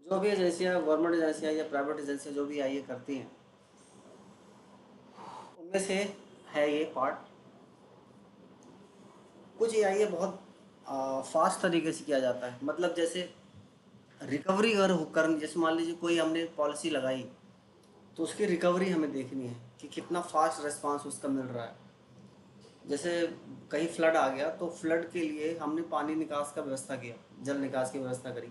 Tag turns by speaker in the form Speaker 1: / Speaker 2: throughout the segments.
Speaker 1: जो भी एजेंसियाँ गवर्नमेंट एजेंसियाँ या प्राइवेट एजेंसियाँ जो भी आई करती हैं, उनमें से है ये पार्ट। कुछ ये बहुत फास्ट तरीके से किया जाता है। मतलब जैसे रिकवरी अगर करनी, जैसे मान लीजिए कोई हमने पॉलिसी लगाई तो उसकी रिकवरी हमें देखनी है कि कितना फास्ट रिस्पांस उसका मिल रहा है। जैसे कहीं फ्लड आ गया तो फ्लड के लिए हमने पानी निकास का व्यवस्था किया, जल निकास की व्यवस्था करी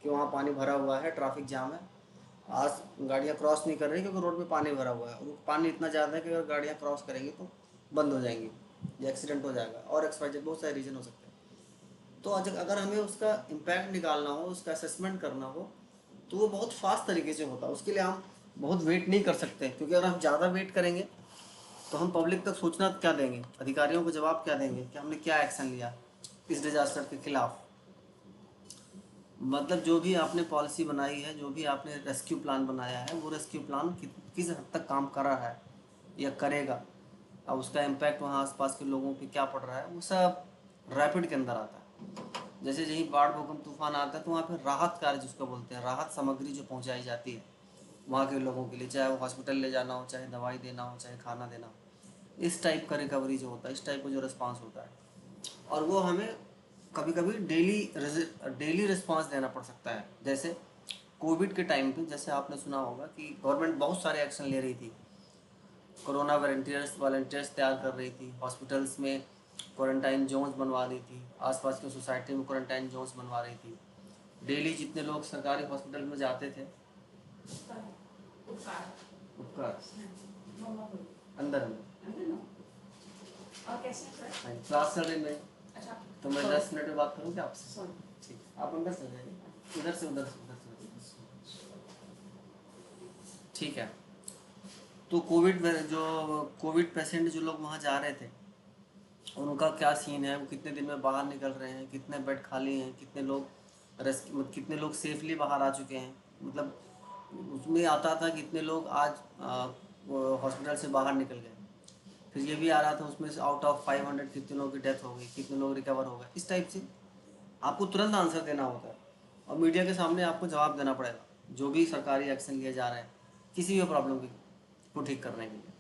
Speaker 1: कि वहाँ पानी भरा हुआ है, ट्रैफिक जाम है, आज गाड़ियाँ क्रॉस नहीं कर रही क्योंकि रोड पे पानी भरा हुआ है, और पानी इतना ज़्यादा है कि अगर गाड़ियाँ क्रॉस करेंगी तो बंद हो जाएंगी या एक्सीडेंट हो जाएगा, और एक्सवाइजेड बहुत सारे रीज़न हो सकते हैं। तो अगर हमें उसका इम्पैक्ट निकालना हो, उसका असेसमेंट करना हो, तो वो बहुत फास्ट तरीके से होता है। उसके लिए हम बहुत वेट नहीं कर सकते, क्योंकि अगर हम ज़्यादा वेट करेंगे तो हम पब्लिक तक सूचना क्या देंगे, अधिकारियों को जवाब क्या देंगे कि हमने क्या एक्शन लिया इस डिजास्टर के खिलाफ। मतलब जो भी आपने पॉलिसी बनाई है, जो भी आपने रेस्क्यू प्लान बनाया है, वो रेस्क्यू प्लान किस हद तक काम कर रहा है या करेगा, अब उसका इम्पैक्ट वहाँ आसपास के लोगों पे क्या पड़ रहा है, वो सब रैपिड के अंदर आता है। जैसे यही बाढ़ भूकंप तूफान आता है तो वहाँ पे राहत कार्य जिसको बोलते हैं, राहत सामग्री जो पहुँचाई जाती है वहाँ के लोगों के लिए, चाहे वो हॉस्पिटल ले जाना हो, चाहे दवाई देना हो, चाहे खाना देना हो, इस टाइप का रिकवरी जो होता है, इस टाइप का जो रिस्पांस होता है, और वो हमें कभी कभी डेली रिस्पांस देना पड़ सकता है। जैसे कोविड के टाइम पे, जैसे आपने सुना होगा कि गवर्नमेंट बहुत सारे एक्शन ले रही थी, कोरोना वॉलंटियर्स तैयार कर रही थी, हॉस्पिटल्स में क्वारंटाइन जोन्स बनवा रही थी, आसपास की सोसाइटी में क्वारंटाइन जोन्स बनवा रही थी। डेली जितने लोग सरकारी हॉस्पिटल में जाते थे, उपकार अंदर अंदर क्लास चल रही है, तो मैं 10 मिनट में बात करूँ क्या आपसे? ठीक, आप अंदर चल जाइए, उधर से ठीक है। तो कोविड में जो कोविड पेशेंट जो लोग वहाँ जा रहे थे, उनका क्या सीन है, वो कितने दिन में बाहर निकल रहे हैं, कितने बेड खाली हैं, कितने लोग कितने लोग सेफली बाहर आ चुके हैं। मतलब उसमें आता था कितने लोग आज हॉस्पिटल से बाहर निकल गए। फिर ये भी आ रहा था उसमें से आउट ऑफ 500 कितने लोगों की डेथ हो गई, कितने लोग रिकवर हो गए। इस टाइप से आपको तुरंत आंसर देना होता है, और मीडिया के सामने आपको जवाब देना पड़ेगा जो भी सरकारी एक्शन लिए जा रहे हैं किसी भी प्रॉब्लम को ठीक करने के लिए।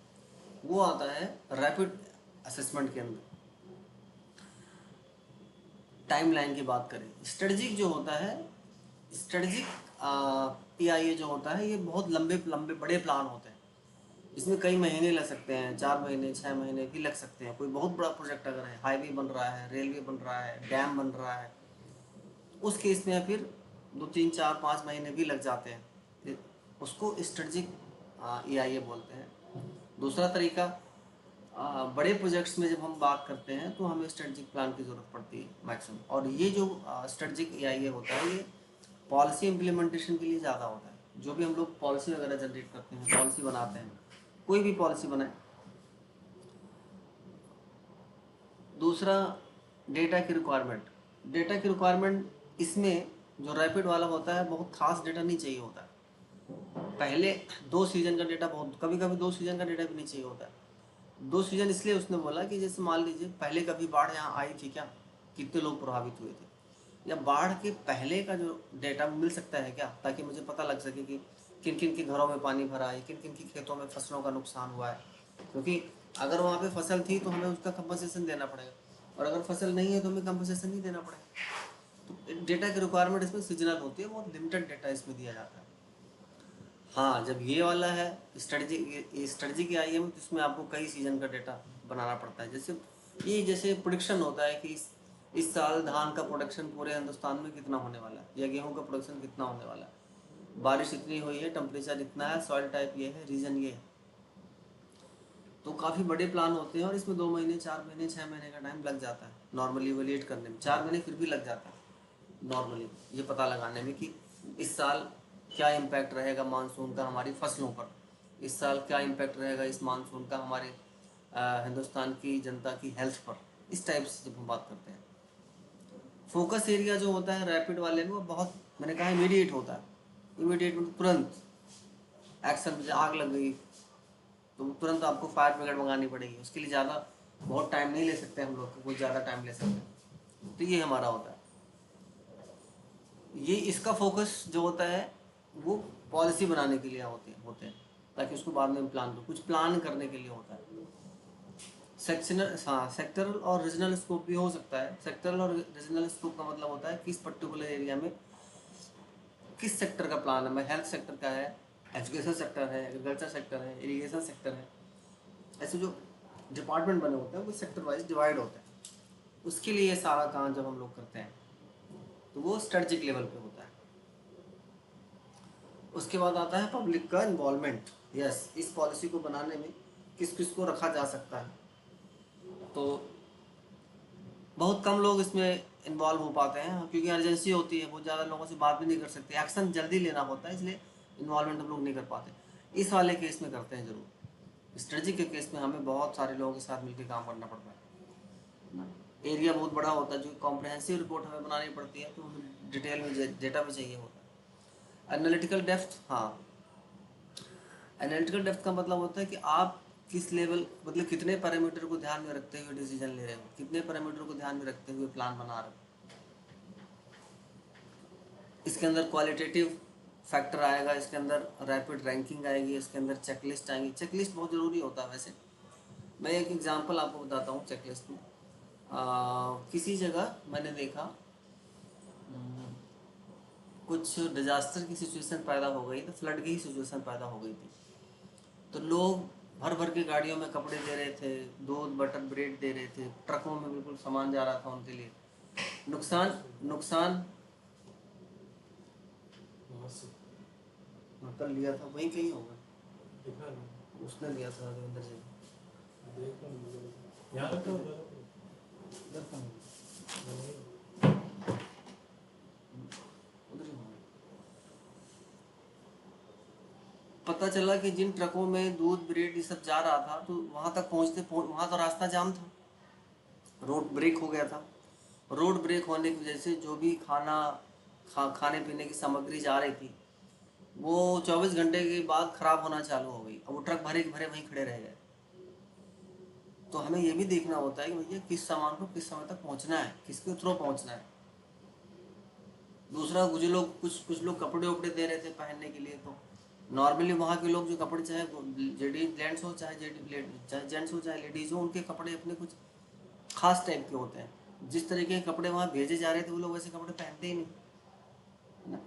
Speaker 1: वो आता है रैपिड असेसमेंट के अंदर। टाइमलाइन की बात करें, स्ट्रेटजिक जो होता है, स्ट्रेटजिक पीआईए जो होता है, ये बहुत लंबे लंबे बड़े प्लान होते हैं। इसमें कई महीने लग सकते हैं, 4 महीने 6 महीने भी लग सकते हैं। कोई बहुत बड़ा प्रोजेक्ट अगर है, हाईवे बन रहा है, रेलवे बन रहा है, डैम बन रहा है, उस केस में फिर 2 3 4 5 महीने भी लग जाते हैं। फिर उसको स्ट्रेटजिक ईआईए बोलते हैं। दूसरा तरीका, बड़े प्रोजेक्ट्स में जब हम बात करते हैं तो हमें स्ट्रेटजिक प्लान की ज़रूरत पड़ती है मैक्सिमम। और ये जो स्ट्रेटजिक ईआईए होता है, ये पॉलिसी इम्प्लीमेंटेशन के लिए ज़्यादा होता है। जो भी हम लोग पॉलिसी वगैरह जनरेट करते हैं, पॉलिसी बनाते हैं, कोई भी पॉलिसी बनाए। दूसरा, डेटा की रिक्वायरमेंट। डेटा की रिक्वायरमेंट इसमें जो रैपिड वाला होता है, बहुत खास डेटा नहीं चाहिए होता है। पहले 2 सीजन का डेटा, बहुत कभी कभी 2 सीजन का डेटा भी नहीं चाहिए होता है। 2 सीजन इसलिए उसने बोला कि जैसे मान लीजिए पहले कभी बाढ़ यहाँ आई थी क्या, कितने लोग प्रभावित हुए थे, या बाढ़ के पहले का जो डेटा मिल सकता है क्या, ताकि मुझे पता लग सके कि किन किन के घरों में पानी भरा है, किन किन के खेतों में फसलों का नुकसान हुआ है। क्योंकि अगर वहाँ पे फसल थी तो हमें उसका कंपनसेशन देना पड़ेगा, और अगर फसल नहीं है तो हमें कंपनसेशन नहीं देना पड़ेगा। तो डेटा की रिक्वायरमेंट इसमें सीजनल होती है, बहुत लिमिटेड डेटा इसमें दिया जाता है। हाँ, जब ये वाला है स्ट्रेटजी की आई है, तो इसमें आपको कई सीजन का डेटा बनाना पड़ता है। जैसे प्रोडक्शन होता है कि इस साल धान का प्रोडक्शन पूरे हिंदुस्तान में कितना होने वाला है, या गेहूं का प्रोडक्शन कितना होने वाला है, बारिश इतनी हुई है, टेम्परेचर इतना है, सॉइल टाइप ये है, रीजन ये है। तो काफ़ी बड़े प्लान होते हैं, और इसमें 2 महीने 4 महीने 6 महीने का टाइम लग जाता है नॉर्मली इवेल्युएट करने में। 4 महीने फिर भी लग जाता है नॉर्मली ये पता लगाने में कि इस साल क्या इम्पैक्ट रहेगा मानसून का हमारी फसलों पर, इस साल क्या इम्पैक्ट रहेगा इस मानसून का हमारे हिंदुस्तान की जनता की हेल्थ पर। इस टाइप से जब हम बात करते हैं, फोकस एरिया जो होता है रैपिड वाले में, वो बहुत, मैंने कहा, इमीडिएट होता है। इमीडिएट मतलब तुरंत एक्शन, मुझे आग लग गई तो तुरंत आपको फायर ब्रिगेड मंगानी पड़ेगी। उसके लिए ज़्यादा बहुत टाइम नहीं ले सकते हम लोग, कुछ ज़्यादा टाइम ले सकते हैं। तो ये हमारा होता है। ये इसका फोकस जो होता है वो पॉलिसी बनाने के लिए होते हैं ताकि उसको बाद में प्लान करो, कुछ प्लान करने के लिए होता है। सेक्शनल, हाँ, सेक्टरल और रीजनल स्कोप भी हो सकता है। सेक्टरल और रीजनल स्कोप का मतलब होता है किस पर्टिकुलर एरिया में किस सेक्टर का प्लान है। मैं हेल्थ सेक्टर का है, एजुकेशन सेक्टर है, एग्रीकल्चर सेक्टर है, इरीगेशन सेक्टर है, ऐसे जो डिपार्टमेंट बने होते हैं वो सेक्टर वाइज डिवाइड होते हैं। उसके लिए ये सारा काम जब हम लोग करते हैं तो वो स्ट्रेटजिक लेवल पे होता है। उसके बाद आता है पब्लिक का इन्वॉल्वमेंट। यस, इस पॉलिसी को बनाने में किस किस को रखा जा सकता है। तो बहुत कम लोग इसमें इन्वॉल्व हो पाते हैं क्योंकि अर्जेंसी होती है, बहुत ज़्यादा लोगों से बात भी नहीं कर सकते, एक्शन जल्दी लेना होता है, इसलिए इन्वॉल्वमेंट हम लोग नहीं कर पाते। इस वाले केस में करते हैं ज़रूर। स्ट्रेटजी के केस में हमें बहुत सारे लोगों के साथ मिलकर काम करना पड़ता है। एरिया बहुत बड़ा होता है, जो कॉम्प्रहेंसिव रिपोर्ट हमें बनानी पड़ती है, तो हमें डिटेल में डेटा भी चाहिए होता है। एनालिटिकल डेप्थ, हाँ, एनालिटिकल डेप्थ का मतलब होता है कि आप किस लेवल, मतलब कितने पैरामीटर को ध्यान में रखते हुए डिसीजन ले रहे हो, कितने पैरामीटर को ध्यान में रखते हुए प्लान बना रहे हो। इसके अंदर क्वालिटेटिव फैक्टर आएगा, इसके अंदर रैपिड रैंकिंग आएगी, इसके अंदर चेकलिस्ट आएंगी। चेकलिस्ट बहुत ज़रूरी होता है वैसे। मैं एक एग्जांपल आपको बताता हूँ चेकलिस्ट में। किसी जगह मैंने देखा कुछ डिजास्टर की सिचुएशन पैदा हो गई, तो फ्लड की ही सिचुएशन पैदा हो गई थी। तो लोग भर भर के गाड़ियों में कपड़े दे रहे थे, दूध बटर ब्रेड दे रहे थे, ट्रकों में बिल्कुल सामान जा रहा था उनके लिए। नुकसान नुकसान कर लिया था, वहीं कहीं होगा, उसने लिया था रविंदर जी। पता चला कि जिन ट्रकों में दूध ब्रेड ये सब जा रहा था, तो वहां तक वहां तो रास्ता जाम था, रोड ब्रेक हो गया था। रोड ब्रेक होने की वजह से जो भी खाने पीने की सामग्री जा रही थी वो 24 घंटे के बाद खराब होना चालू हो गई, और वो ट्रक भरे के भरे वहीं खड़े रह गए। तो हमें ये भी देखना होता है कि भैया किस सामान को किस समय तक पहुंचना है, किसके थ्रू पहुंचना है। दूसरा, कुछ लोग कुछ लोग कपड़े वपड़े दे रहे थे पहनने के लिए, तो नॉर्मली वहाँ के लोग जो कपड़े, चाहे जेंट्स जेंट्स हो चाहे जेंट्स हो चाहे लेडीज़ हो, उनके कपड़े अपने कुछ खास टाइप के होते हैं। जिस तरीके के कपड़े वहाँ भेजे जा रहे थे वो लोग वैसे कपड़े पहनते ही नहीं, है ना।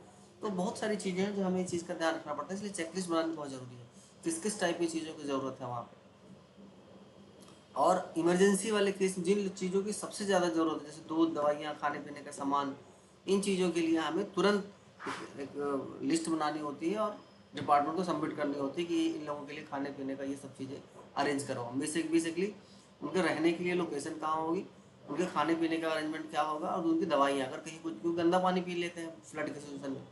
Speaker 1: तो बहुत सारी चीज़ें हैं जो हमें इस चीज़ का ध्यान रखना पड़ता है, इसलिए चेकलिस्ट बनाना बहुत ज़रूरी है, किस किस टाइप की चीज़ों की ज़रूरत है वहाँ पर। और इमरजेंसी वाले केस में जिन चीज़ों की सबसे ज़्यादा ज़रूरत है, जैसे दूध, दवाइयाँ, खाने पीने का सामान, इन चीज़ों के लिए हमें तुरंत एक लिस्ट बनानी होती है और डिपार्टमेंट को सबमिट करनी होती है कि इन लोगों के लिए खाने पीने का ये सब चीज़ें अरेंज करो। बेसिकली उनके रहने के लिए लोकेशन कहाँ होगी, उनके खाने पीने का अरेंजमेंट क्या होगा, और उनकी दवाइयाँ, अगर कहीं कुछ क्योंकि गंदा पानी पी लेते हैं फ्लड के सिचुएशन में,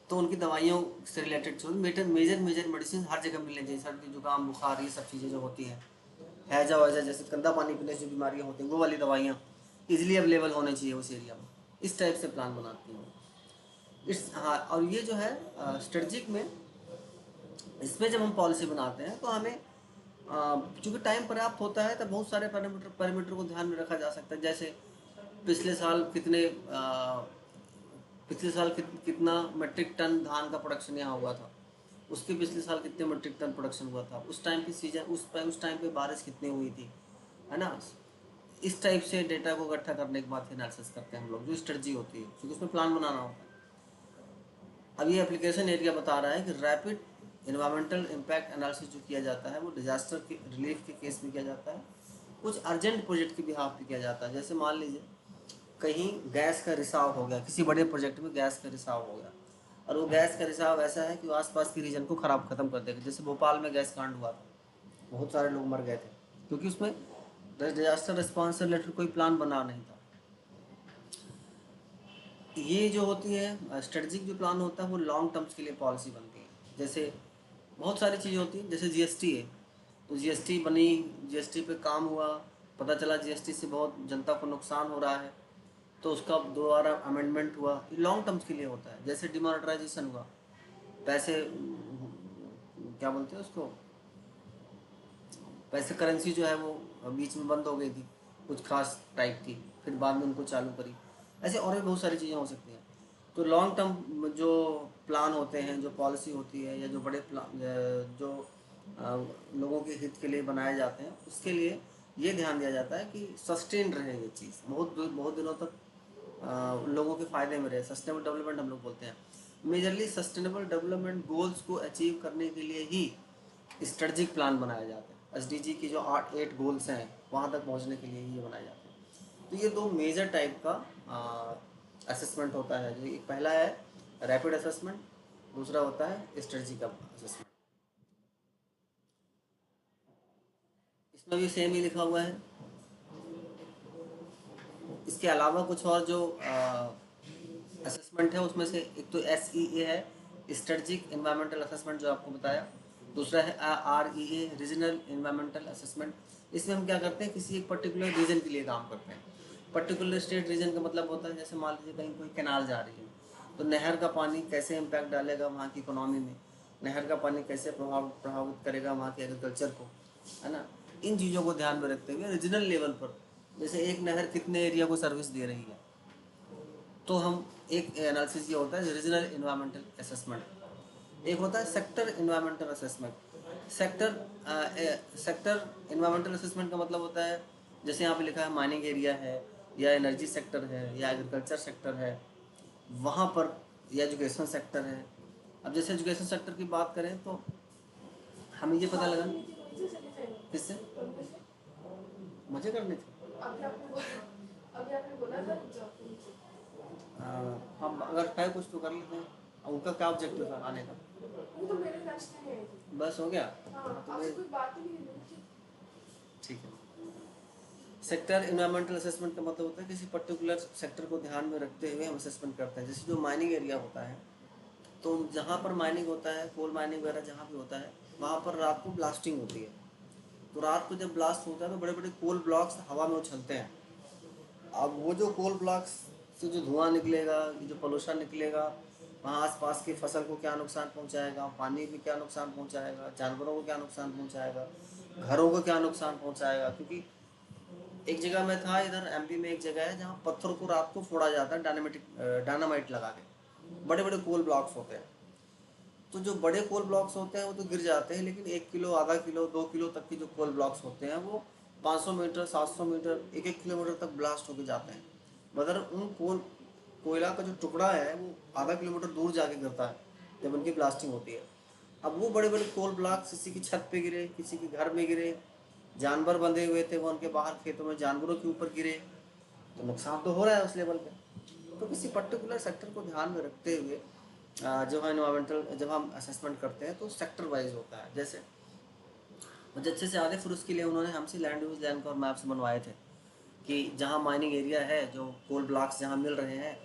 Speaker 1: तो उनकी दवाइयों से रिलेटेड मेजर मेजर मेडिसिन हर जगह मिलनी चाहिए। सर्दी जुकाम बुखार ये सब चीज़ें जो होती हैं, हैजा वैजा, जैसे गंदा पानी पीने से जो बीमारियाँ होती हैं, वो वाली दवाइयाँ इजीली अवेलेबल होनी चाहिए उस एरिया में। इस टाइप से प्लान बनाती हैं इस, हाँ। और ये जो है स्ट्रेटजिक में, इसमें जब हम पॉलिसी बनाते हैं तो हमें चूँकि टाइम पर्याप्त होता है तो बहुत सारे पैरामीटर को ध्यान में रखा जा सकता है। जैसे पिछले साल कितना मीट्रिक टन धान का प्रोडक्शन यहाँ हुआ था, उसके पिछले साल कितने मीट्रिक टन प्रोडक्शन हुआ था, उस टाइम की सीजन उस टाइम पे बारिश कितनी हुई थी, है ना। इस टाइप से डेटा को इकट्ठा करने के बाद एनालिसिस करते हैं हम लोग, जो स्ट्रेटजी होती है, क्योंकि उसमें प्लान बनाना होता है। अब ये एप्लीकेशन एरिया बता रहा है कि रैपिड इन्वायरमेंटल इम्पैक्ट एनालिसिस जो किया जाता है वो डिजास्टर के रिलीफ के केस में किया जाता है, कुछ अर्जेंट प्रोजेक्ट के बिहाफ पे किया जाता है। जैसे मान लीजिए कहीं गैस का रिसाव हो गया, किसी बड़े प्रोजेक्ट में गैस का रिसाव हो गया, और वो गैस का रिसाव ऐसा है कि वो आसपास के रीजन को ख़राब ख़त्म कर देगा। जैसे भोपाल में गैस कांड हुआ था, बहुत सारे लोग मर गए थे क्योंकि उसमें डिजास्टर रिस्पॉन्स से रिलेटेड कोई प्लान बना नहीं था। ये जो होती है स्ट्रेटजिक जो प्लान होता है वो लॉन्ग टर्म्स के लिए पॉलिसी बनती है। जैसे बहुत सारी चीज़ें होती हैं, जैसे जीएसटी है, तो जीएसटी बनी, जीएसटी पे काम हुआ, पता चला जीएसटी से बहुत जनता को नुकसान हो रहा है, तो उसका दोबारा अमेंडमेंट हुआ, ये लॉन्ग टर्म्स के लिए होता है। जैसे डिमोनेटाइजेशन हुआ, पैसे क्या बोलते हैं उसको, पैसे करेंसी जो है वो बीच में बंद हो गई थी, कुछ खास टाइप की, फिर बाद में उनको चालू करी। ऐसे और भी बहुत सारी चीज़ें हो सकती हैं। तो लॉन्ग टर्म जो प्लान होते हैं, जो पॉलिसी होती है, या जो बड़े प्लान जो लोगों के हित के लिए बनाए जाते हैं, उसके लिए ये ध्यान दिया जाता है कि सस्टेन रहे ये चीज़, बहुत दिनों तक लोगों के फ़ायदे में रहे। सस्टेनेबल डेवलपमेंट हम लोग बोलते हैं। मेजरली सस्टेनेबल डेवलपमेंट गोल्स को अचीव करने के लिए ही स्ट्रेटजिक प्लान बनाए जाते हैं। एसडीजी की जो 8 गोल्स हैं, वहाँ तक पहुँचने के लिए ही ये बनाए जाते हैं। तो ये 2 मेजर टाइप का असेसमेंट होता है। जो एक पहला है रैपिड असेसमेंट, दूसरा होता है स्ट्रेटजी का असेसमेंट। इसमें भी सेम ही लिखा हुआ है। इसके अलावा कुछ और जो असेसमेंट है, उसमें से एक तो SEA है, स्ट्रेटजिक एनवायरमेंटल असेसमेंट, जो आपको बताया। दूसरा है REA, रीजनल एनवायरमेंटल असेसमेंट। इसमें हम क्या करते हैं, किसी एक पर्टिकुलर रीजन के लिए काम करते हैं। पर्टिकुलर स्टेट रीजन का मतलब होता है, जैसे मान लीजिए कहीं कोई कैनाल जा रही है, तो नहर का पानी कैसे इम्पैक्ट डालेगा वहाँ की इकोनॉमी में, नहर का पानी कैसे प्रभावित करेगा वहाँ के एग्रीकल्चर को, है ना। इन चीज़ों को ध्यान में रखते हुए रीजनल लेवल पर, जैसे एक नहर कितने एरिया को सर्विस दे रही है, तो हम एक एनालिसिस ये होता है रीजनल इन्वायरमेंटल असेसमेंट। एक होता है sector environmental assessment. Sector environmental assessment का मतलब होता है, जैसे यहाँ पे लिखा है माइनिंग एरिया है, या एनर्जी सेक्टर है, या एग्रीकल्चर सेक्टर है, वहाँ पर, या एजुकेशन सेक्टर है। अब जैसे एजुकेशन सेक्टर की बात करें तो हमें ये पता लगा किससे मजे करने थे। हम अगर है कुछ तो कर लेते हैं। उनका क्या ऑब्जेक्टिव था आने का? वो तो मेरे नेक्स्ट में है। बस हो गया। हाँ, तो कोई बात ही नहीं। ठीक है। सेक्टर इन्वायरमेंटल असेसमेंट का मतलब होता है किसी पर्टिकुलर सेक्टर को ध्यान में रखते हुए हम असेसमेंट करते हैं। जैसे जो माइनिंग एरिया होता है, तो जहाँ पर माइनिंग होता है, कोल माइनिंग वगैरह जहाँ भी होता है, वहाँ पर रात को ब्लास्टिंग होती है। तो रात को जब ब्लास्ट होता है तो बड़े बड़े कोल ब्लॉक्स हवा में उछलते हैं। अब वो जो कोल ब्लॉक्स से जो धुआं निकलेगा, जो पोल्यूशन निकलेगा, वहाँ आसपास की फसल को क्या नुकसान पहुँचाएगा, पानी को क्या नुकसान पहुँचाएगा, जानवरों को क्या नुकसान पहुँचाएगा, घरों को क्या नुकसान पहुँचाएगा। क्योंकि एक जगह में था, इधर MP में एक जगह है जहाँ पत्थर को रात को फोड़ा जाता है डायनामाइट लगा के। बड़े बड़े कोल ब्लॉक्स होते हैं। तो जो बड़े कोल ब्लॉक्स होते हैं वो तो गिर जाते हैं, लेकिन 1 किलो, आधा किलो, 2 किलो तक की जो कोल ब्लॉक्स होते हैं, वो 500 मीटर, 700 मीटर, 1-1 किलोमीटर तक ब्लास्ट होके जाते हैं। मतलब उन कोयला का जो टुकड़ा है वो आधा किलोमीटर दूर जाके गिरता है जब उनकी ब्लास्टिंग होती है। अब वो बड़े बड़े कोल ब्लॉक्स किसी की छत पे गिरे, किसी के घर में गिरे, जानवर बंधे हुए थे वो उनके बाहर खेतों में, जानवरों के ऊपर गिरे, तो नुकसान तो हो रहा है उस लेवल पे। तो किसी पर्टिकुलर सेक्टर को ध्यान में रखते हुए जब हम इन्वायरमेंटल, जब हम असेसमेंट करते हैं, तो सेक्टर वाइज होता है। जैसे मुझे अच्छे से याद है, फिर उसके लिए उन्होंने हमसे लैंड यूज लैंड और मैप्स बनवाए थे कि जहाँ माइनिंग एरिया है, जो कोल ब्लॉक्स जहाँ मिल रहे हैं,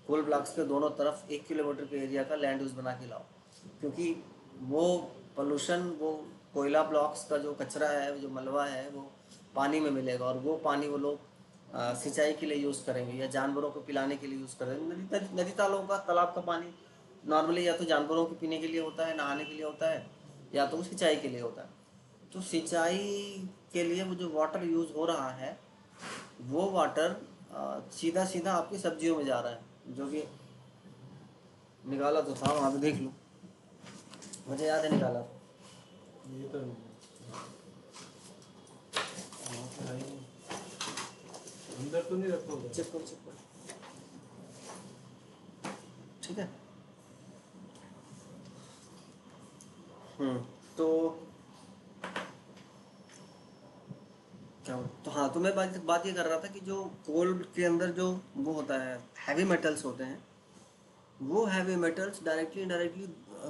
Speaker 1: कोल ब्लॉक्स के दोनों तरफ 1 किलोमीटर के एरिया का लैंड यूज बना के लाओ। क्योंकि वो पोल्यूशन, वो कोयला ब्लॉक्स का जो कचरा है, जो मलबा है, वो पानी में मिलेगा, और वो पानी वो लोग सिंचाई के लिए यूज़ करेंगे या जानवरों को पिलाने के लिए यूज़ करेंगे। नदी तालों का, तालाब का पानी नॉर्मली या तो जानवरों के पीने के लिए होता है, नहाने के लिए होता है, या तो सिंचाई के लिए होता है। तो सिंचाई के लिए वो जो वाटर यूज़ हो रहा है, वो वाटर सीधा सीधा आपकी सब्जियों में जा रहा है। जो कि निकाला तो था वहाँ पे, देख लो, मुझे याद है निकाला।
Speaker 2: ये तो अंदर तो नहीं रखा होगा।
Speaker 1: चिपको चिपको, ठीक है। तो क्या, तो हाँ, तो मैं बात ये कर रहा था कि जो कोल के अंदर जो वो होता है, हैवी मेटल्स होते हैं, वो हैवी मेटल्स डायरेक्टली इनडायरेक्टली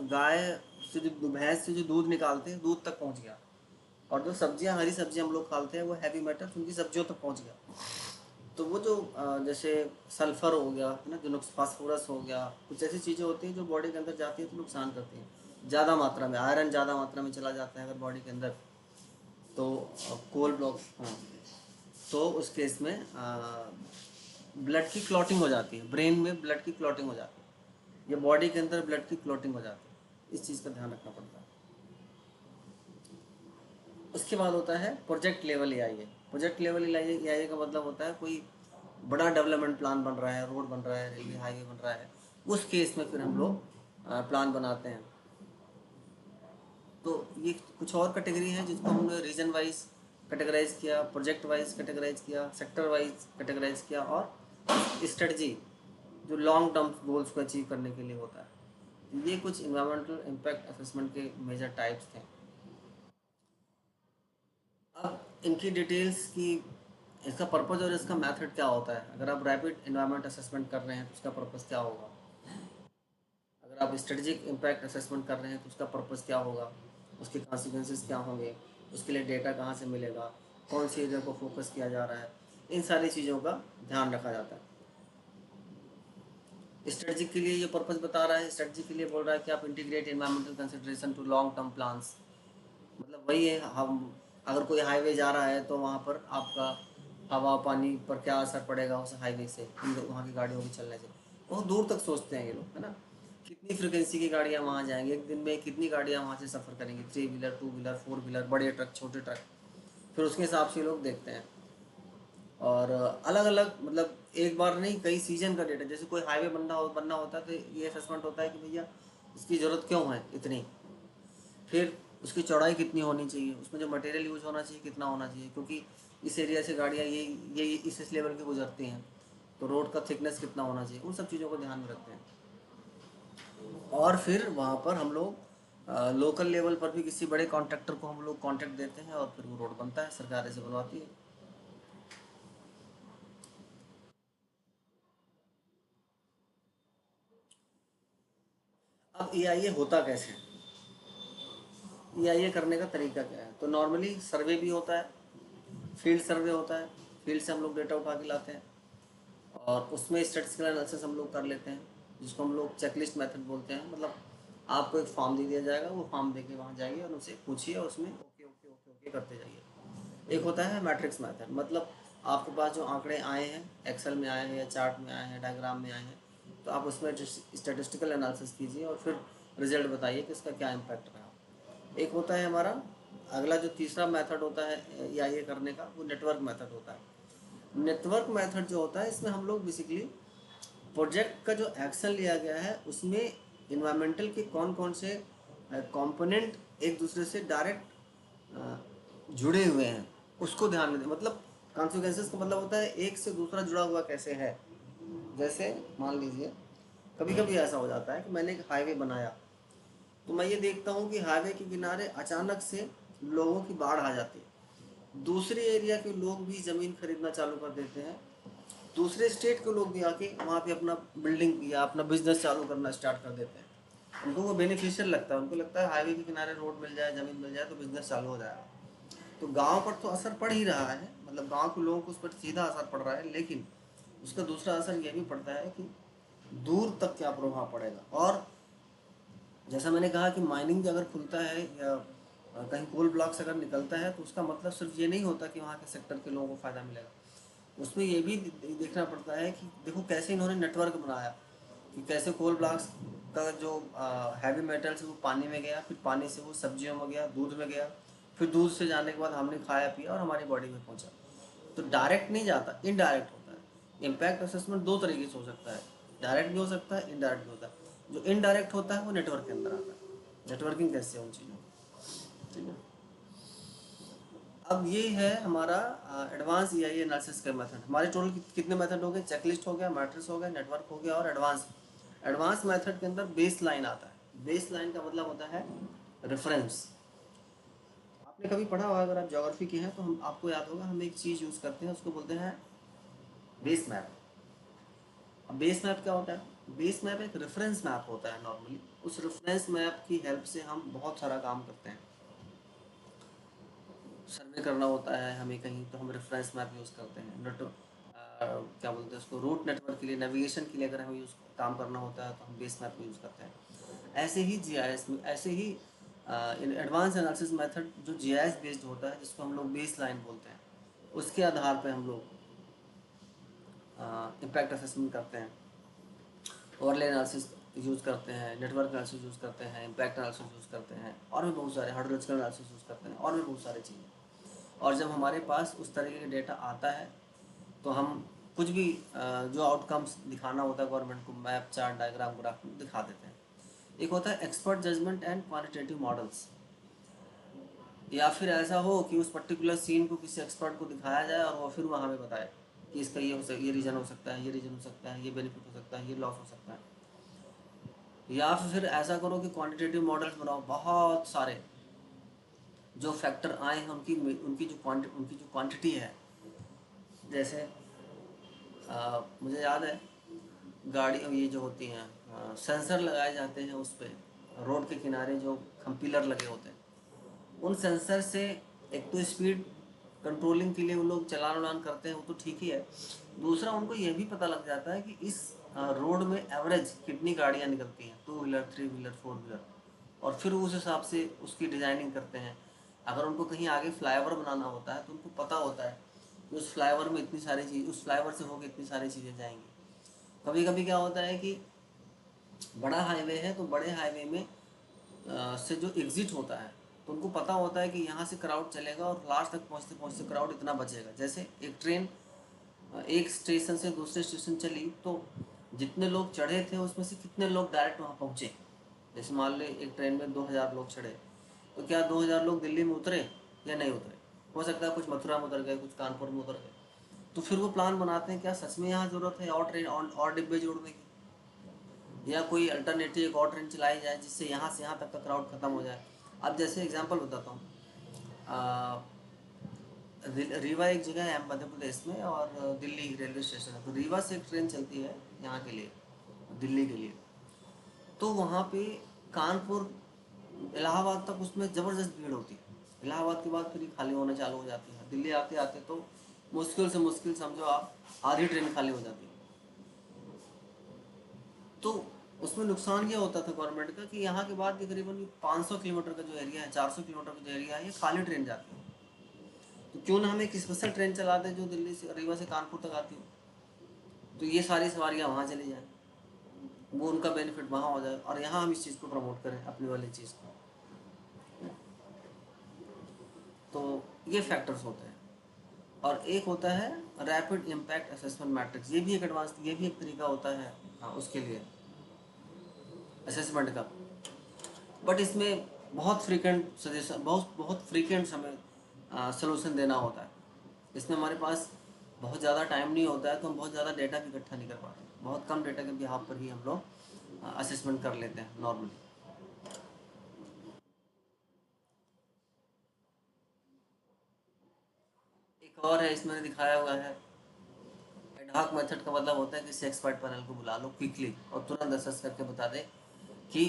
Speaker 1: गाय से, जो भैंस से जो दूध निकालते हैं, दूध तक पहुंच गया। और जो सब्जियां, हरी सब्जियां हम लोग खाते हैं, वो हैवी मेटल्स उनकी सब्जियों तक पहुंच गया। तो वो जो जैसे सल्फर हो गया, है ना, जो फास्फोरस हो गया, कुछ ऐसी चीज़ें होती हैं जो बॉडी के अंदर जाती है तो नुकसान करती हैं। ज़्यादा मात्रा में आयरन, ज़्यादा मात्रा में चला जाता है अगर बॉडी के अंदर, तो कोल ब्लॉक, हाँ, तो उस केस में ब्लड की क्लॉटिंग हो जाती है, ब्रेन में ब्लड की क्लॉटिंग हो जाती है, या बॉडी के अंदर ब्लड की क्लॉटिंग हो जाती है। इस चीज़ का ध्यान रखना पड़ता है। उसके बाद होता है project level EIA। Project level EIA का मतलब होता है कोई बड़ा डेवलपमेंट प्लान बन रहा है, रोड बन रहा है, रेलवे हाईवे बन रहा है, उस केस में फिर हम लोग प्लान बनाते हैं। तो ये कुछ और कैटेगरी हैं जिसको हमने रीजन वाइज कैटेगराइज किया, प्रोजेक्ट वाइज कैटेगराइज किया, सेक्टर वाइज कैटेगराइज किया, और स्ट्रेटजी जो लॉन्ग टर्म गोल्स को अचीव करने के लिए होता है। ये कुछ इन्वायरमेंटल इम्पैक्ट असेसमेंट के मेजर टाइप्स थे। अब इनकी डिटेल्स की, इसका पर्पज़ और इसका मेथड क्या होता है। अगर आप रैपिड इन्वायरमेंट असेसमेंट कर रहे हैं तो उसका पर्पज़ क्या होगा, अगर आप स्ट्रेटजिक इम्पैक्ट असेसमेंट कर रहे हैं तो उसका पर्पज़ क्या होगा, उसके कॉन्सिक्वेंसेस क्या होंगे, उसके लिए डेटा कहाँ से मिलेगा, कौन सी एरिया को फोकस किया जा रहा है, इन सारी चीज़ों का ध्यान रखा जाता है। स्ट्रेटजी के लिए ये पर्पज़ बता रहा है, स्ट्रेटजी के लिए बोल रहा है कि आप integrate environmental consideration to long term plans. मतलब वही है, हम अगर कोई हाईवे जा रहा है तो वहाँ पर आपका हवा पानी पर क्या असर पड़ेगा उस हाईवे से, वहाँ की गाड़ियों के चलने से। बहुत दूर तक सोचते हैं ये लोग, है ना। कितनी फ्रिक्वेंसी की गाड़ियाँ वहाँ जाएंगी, एक दिन में कितनी गाड़ियाँ वहाँ से सफ़र करेंगी, 3 व्हीलर 2 व्हीलर 4 व्हीलर, बड़े ट्रक छोटे ट्रक, फिर उसके हिसाब से लोग देखते हैं। और अलग अलग, मतलब एक बार नहीं, कई सीजन का डेटा, जैसे कोई हाईवे बनना होता है तो ये असेसमेंट होता है कि भैया इसकी ज़रूरत क्यों है इतनी, फिर उसकी चौड़ाई कितनी होनी चाहिए, उसमें जो मटेरियल यूज़ होना चाहिए कितना होना चाहिए, क्योंकि इस एरिया से गाड़ियाँ ये इस लेवल की गुजरती हैं, तो रोड का थिकनेस कितना होना चाहिए, उन सब चीज़ों को ध्यान में रखते हैं। और फिर वहाँ पर हम लोग लोकल लेवल पर भी किसी बड़े कॉन्ट्रैक्टर को हम लोग कॉन्ट्रैक्ट देते हैं और फिर वो रोड बनता है, सरकार ऐसे बनवाती है। अब EIA होता कैसे है, EIA करने का तरीका क्या है। तो नॉर्मली सर्वे भी होता है, फील्ड सर्वे होता है, फील्ड से हम लोग डेटा उठा के लाते हैं और उसमें स्टैटिस्टिकल एनालिसिस हम लोग कर लेते हैं, जिसको हम लोग चेकलिस्ट मेथड बोलते हैं। मतलब आपको एक फॉर्म दे दिया जाएगा, वो फॉर्म दे के वहाँ जाइए और उनसे पूछिए और उसमें ओके ओके ओके ओके करते जाइए। एक होता है मैट्रिक्स मेथड, मतलब आपके पास जो आंकड़े आए हैं, एक्सेल में आए हैं या चार्ट में आए हैं, डायग्राम में आए हैं, तो आप उसमें स्टैटिस्टिकल एनालिसिस कीजिए और फिर रिजल्ट बताइए कि इसका क्या इम्पैक्ट रहा। एक होता है हमारा अगला, जो तीसरा मेथड होता है EIA करने का, वो नेटवर्क मेथड होता है। नेटवर्क मेथड जो होता है, इसमें हम लोग बेसिकली प्रोजेक्ट का जो एक्शन लिया गया है उसमें इन्वायरमेंटल के कौन कौन से कंपोनेंट एक दूसरे से डायरेक्ट जुड़े हुए हैं उसको ध्यान में दें। मतलब कॉन्सिक्वेंसेस का मतलब होता है एक से दूसरा जुड़ा हुआ कैसे है। जैसे मान लीजिए कभी कभी ऐसा हो जाता है कि मैंने एक हाईवे बनाया, तो मैं ये देखता हूँ कि हाईवे के किनारे अचानक से लोगों की बाढ़ आ जाती है, दूसरे एरिया के लोग भी ज़मीन खरीदना चालू कर देते हैं, दूसरे स्टेट के लोग भी आके वहाँ पे अपना बिल्डिंग या अपना बिजनेस चालू करना स्टार्ट कर देते हैं। उनको वो बेनिफिशियल लगता है, उनको लगता है हाईवे के किनारे रोड मिल जाए, ज़मीन मिल जाए तो बिजनेस चालू हो जाएगा। तो गांव पर तो असर पड़ ही रहा है, मतलब गांव के लोगों को उस पर सीधा असर पड़ रहा है, लेकिन उसका दूसरा असर ये भी पड़ता है कि दूर तक क्या प्रभाव पड़ेगा। और जैसा मैंने कहा कि माइनिंग अगर खुलता है या कहीं कोल ब्लॉक से अगर निकलता है तो उसका मतलब सिर्फ ये नहीं होता कि वहाँ के सेक्टर के लोगों को फ़ायदा मिलेगा, उसमें ये भी देखना पड़ता है कि देखो कैसे इन्होंने नेटवर्क बनाया, कि कैसे कोल ब्लॉक्स का जो हैवी मेटल्स वो पानी में गया, फिर पानी से वो सब्जियों में गया, दूध में गया, फिर दूध से जाने के बाद हमने खाया पिया और हमारी बॉडी में पहुंचा। तो डायरेक्ट नहीं जाता, इनडायरेक्ट होता है। इम्पैक्ट असेसमेंट दो तरीके से हो सकता है, डायरेक्ट भी हो सकता है, इनडायरेक्ट भी होता है। जो इनडायरेक्ट होता है वो नेटवर्क के अंदर आता है, नेटवर्किंग कैसे है उन चीज़ों की, ठीक है। अब ये है हमारा एडवांस EIA एनालिसिस का मेथड। हमारे टोटल कितने मेथड हो गए, चेकलिस्ट हो गया, मैट्रिक्स हो गया, नेटवर्क हो गया और एडवांस। एडवांस मेथड के अंदर बेस लाइन आता है। बेस लाइन का मतलब होता है रेफरेंस। आपने कभी पढ़ा होगा, अगर आप ज्योग्राफी के हैं तो हम आपको याद होगा, हम एक चीज़ यूज़ करते हैं उसको बोलते हैं बेस मैप। अब बेस मैप क्या होता है, बेस मैप एक रेफरेंस मैप होता है नॉर्मली। उस रेफरेंस मैप की हेल्प से हम बहुत सारा काम करते हैं। सर्वे करना होता है हमें कहीं, तो हम रेफरेंस मैप यूज़ करते हैं। क्या बोलते हैं उसको, रूट नेटवर्क के लिए, नेविगेशन के लिए अगर हमें यूज़ काम करना होता है तो हम बेस मैप यूज़ करते हैं। ऐसे ही GIS में, ऐसे ही एडवांस एनालिसिस मेथड जो GIS बेस्ड होता है, जिसको हम लोग बेस लाइन बोलते हैं, उसके आधार पर हम लोग इम्पैक्ट असेसमेंट करते हैं, ओवरले एनालिसिस यूज़ करते हैं, नेटवर्क एनालिसिस यूज़ करते हैं, इम्पैक्ट एनालिसिस यूज़ करते हैं, और भी बहुत सारे हाइड्रोलॉजिकल एनालिसिस यूज़ करते हैं, और भी बहुत सारी चीज़ें। और जब हमारे पास उस तरीके का डेटा आता है तो हम कुछ भी जो आउटकम्स दिखाना होता है गवर्नमेंट को, मैप चार्ट डायग्राम ग्राफ दिखा देते हैं। एक होता है expert judgment and qualitative models, या फिर ऐसा हो कि उस पर्टिकुलर सीन को किसी एक्सपर्ट को दिखाया जाए और वो फिर वो हमें बताए कि इसका ये हो सकता, ये रीजन हो सकता है, ये रीजन हो सकता है, ये बेनिफिट हो सकता है, ये लॉस हो सकता है। या फिर ऐसा करो कि क्वांटिटेटिव मॉडल्स बनाओ, बहुत सारे जो फैक्टर आए हैं उनकी उनकी जो क्वांटिटी है। जैसे मुझे याद है गाड़ी ये जो होती हैं सेंसर लगाए जाते हैं उस पर, रोड के किनारे जो पिलर लगे होते हैं, उन सेंसर से एक तो स्पीड कंट्रोलिंग के लिए वो लोग चलान उलान करते हैं, वो तो ठीक ही है। दूसरा उनको ये भी पता लग जाता है कि इस रोड में एवरेज कितनी गाड़ियाँ निकलती हैं, 2 व्हीलर 3 व्हीलर 4 व्हीलर, और फिर उस हिसाब से उसकी डिज़ाइनिंग करते हैं। अगर उनको कहीं आगे फ्लाईओवर बनाना होता है तो उनको पता होता है कि उस फ्लाईओवर में इतनी सारी चीज़, उस फ्लाईओवर से होकर इतनी सारी चीज़ें जाएंगी। कभी कभी क्या होता है कि बड़ा हाईवे है तो बड़े हाईवे में से जो एग्ज़िट होता है तो उनको पता होता है कि यहाँ से क्राउड चलेगा और लास्ट तक पहुँचते पहुँचते क्राउड इतना बचेगा। जैसे एक ट्रेन एक स्टेशन से दूसरे स्टेशन चली तो जितने लोग चढ़े थे उसमें से कितने लोग डायरेक्ट वहाँ पहुँचे। जैसे मान ले एक ट्रेन में 2000 लोग चढ़े, तो क्या 2000 लोग दिल्ली में उतरे या नहीं उतरे? हो सकता है कुछ मथुरा में उतर गए, कुछ कानपुर में उतर गए। तो फिर वो प्लान बनाते हैं क्या सच में यहाँ ज़रूरत है और ट्रेन और डिब्बे जोड़ने की, या कोई अल्टरनेटिव एक और ट्रेन चलाई जाए जिससे यहाँ से यहाँ तक का क्राउड ख़त्म हो जाए। अब जैसे एग्जांपल बताता हूँ, रीवा एक जगह है मध्य प्रदेश में और दिल्ली रेलवे स्टेशन है, तो रीवा से एक ट्रेन चलती है यहाँ के लिए, दिल्ली के लिए। तो वहाँ पे कानपुर इलाहाबाद तक उसमें ज़बरदस्त भीड़ होती है। इलाहाबाद के बाद फिर ये खाली होना चालू हो जाती है। दिल्ली आते आते तो मुश्किल से मुश्किल समझो आप आधी ट्रेन खाली हो जाती है। तो उसमें नुकसान ये होता था गवर्नमेंट का कि यहाँ के बाद भी करीबन 500 किलोमीटर का जो एरिया है, 400 किलोमीटर का जो एरिया है, ये खाली ट्रेन जाती है। तो क्यों ना हम एक स्पेशल ट्रेन चला दें जो दिल्ली से रीवा से कानपुर तक आती हो, तो ये सारी सवारियाँ वहाँ चली जाएँ, वो उनका बेनिफिट वहाँ हो जाए और यहाँ हम इस चीज़ को प्रमोट करें अपनी वाली चीज़ को। तो ये फैक्टर्स होते हैं। और एक होता है रैपिड इम्पैक्ट असेसमेंट मैट्रिक्स, ये भी एक एडवांस, ये भी एक तरीका होता है उसके लिए असेसमेंट का। बट इसमें बहुत फ्रीक्वेंट सजेशन, बहुत बहुत फ्रीक्वेंट हमें सलूशन देना होता है। इसमें हमारे पास बहुत ज़्यादा टाइम नहीं होता है तो हम बहुत ज़्यादा डेटा भी इकट्ठा नहीं कर पाते, बहुत कम डेटा के बिहाफ पर ही हम लोग असेसमेंट कर लेते हैं नॉर्मली। एक और है इसमें दिखाया हुआ है, एडहॉक मेथड का मतलब होता है किसी एक्सपर्ट पैनल को बुला लो क्विकली और तुरंत असेस करके बता दे कि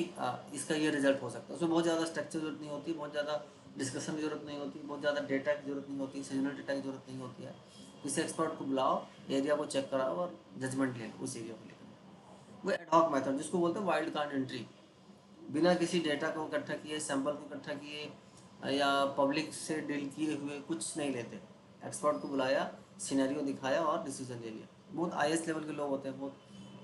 Speaker 1: इसका ये रिजल्ट हो सकता है। उसमें बहुत ज़्यादा स्ट्रक्चर जरूरत नहीं होती, बहुत ज़्यादा डिस्कशन की जरूरत नहीं होती, बहुत ज़्यादा डेटा की जरूरत नहीं होती, सीजनल डेटा की जरूरत नहीं होती है। किसी एक्सपर्ट को बुलाओ, एरिया को चेक कराओ और जजमेंट ले लो उस एरिया को लेकर। वो एडहॉक मेथड जिसको बोलते हैं वाइल्ड कार्ड एंट्री, बिना किसी डेटा को इकट्ठा किए, सैंपल को इकट्ठा किए या पब्लिक से डील किए हुए कुछ नहीं लेते। एक्सपर्ट को बुलाया, सिनेरियो दिखाया और डिसीजन ले लिया। बहुत IAS लेवल के लोग होते हैं, बहुत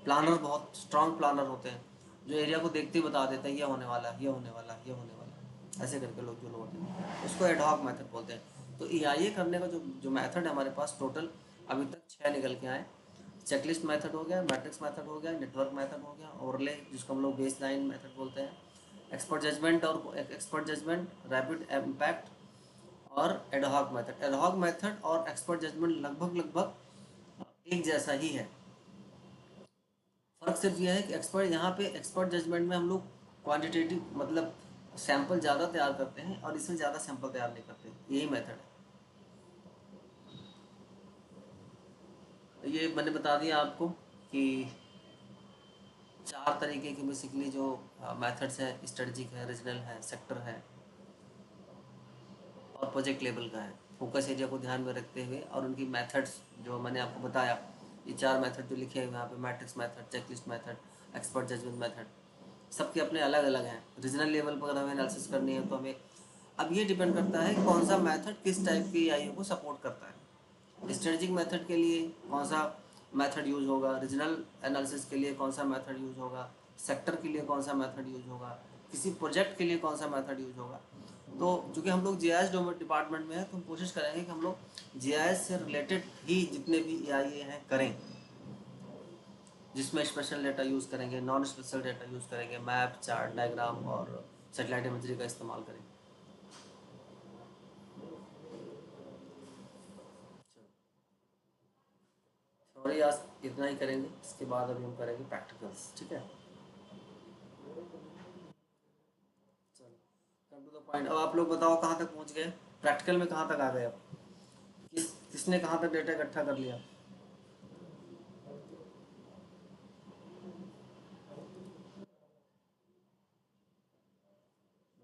Speaker 1: प्लानर, बहुत स्ट्रॉन्ग प्लानर होते हैं जो एरिया को देखते ही बता देते हैं ये होने वाला है, ये होने वाला है, ये होने वाला है, ऐसे करके लोग जो लोग होते हैं उसको एडहॉक मेथड बोलते हैं। तो EIA करने का जो मेथड है हमारे पास टोटल अभी तक 6 निकल के आए। चेकलिस्ट मेथड हो गया, मैट्रिक्स मेथड हो गया, नेटवर्क मेथड हो गया, ओवरले जिसको हम लोग बेस लाइन मेथड बोलते हैं, एक्सपर्ट जजमेंट, रैपिड इम्पैक्ट और एडहॉक मेथड। एडहॉक मेथड और एक्सपर्ट जजमेंट लगभग एक जैसा ही है। फ़र्क सिर्फ यह है कि एक्सपर्ट जजमेंट में हम लोग क्वांटिटेटिव मतलब सैंपल ज़्यादा तैयार करते हैं और इसमें ज़्यादा सैंपल तैयार नहीं करते, यही मेथड है। ये मैंने बता दिया आपको कि 4 तरीके के बेसिकली जो मेथड्स हैं, स्ट्रेटजिक है, रीजनल है, सेक्टर है और प्रोजेक्ट लेवल का है। फोकस एरिया को ध्यान में रखते हुए और उनकी मेथड्स जो मैंने आपको बताया, ये 4 मेथड जो लिखे हैं यहाँ पे, matrix method, checklist method, expert judgment method, सबके अपने अलग अलग हैं। रीजनल लेवल पर अगर हमें एनालिसिस करनी है तो हमें, अब ये डिपेंड करता है कौन सा मेथड किस टाइप की EIO को सपोर्ट करता है। स्ट्रेटजिक मेथड के लिए कौन सा मेथड यूज़ होगा, रीजनल एनालिसिस के लिए कौन सा मेथड यूज़ होगा, सेक्टर के लिए कौन सा मेथड यूज़ होगा, किसी प्रोजेक्ट के लिए कौन सा मेथड यूज़ होगा, तो चूंकि हम लोग जीआईएस डिपार्टमेंट में है तो हम कोशिश करेंगे कि हम लोग जीआईएस से रिलेटेड ही जितने भी एआई हैं करें, जिसमें स्पेशल डेटा यूज़ करेंगे, नॉन स्पेशल डेटा यूज़ करेंगे, मैप, चार्ट, डायग्राम और सैटेलाइट इमेजरी का इस्तेमाल करें। सॉरी, आज इतना ही करेंगे, इसके बाद अभी हम करेंगे प्रैक्टिकल्स, ठीक है। चलो, कम टू द पॉइंट। अब आप लोग बताओ कहाँ तक पहुँच गए, प्रैक्टिकल में कहाँ तक आ गए अब, किसने कहाँ तक डेटा इकट्ठा कर लिया?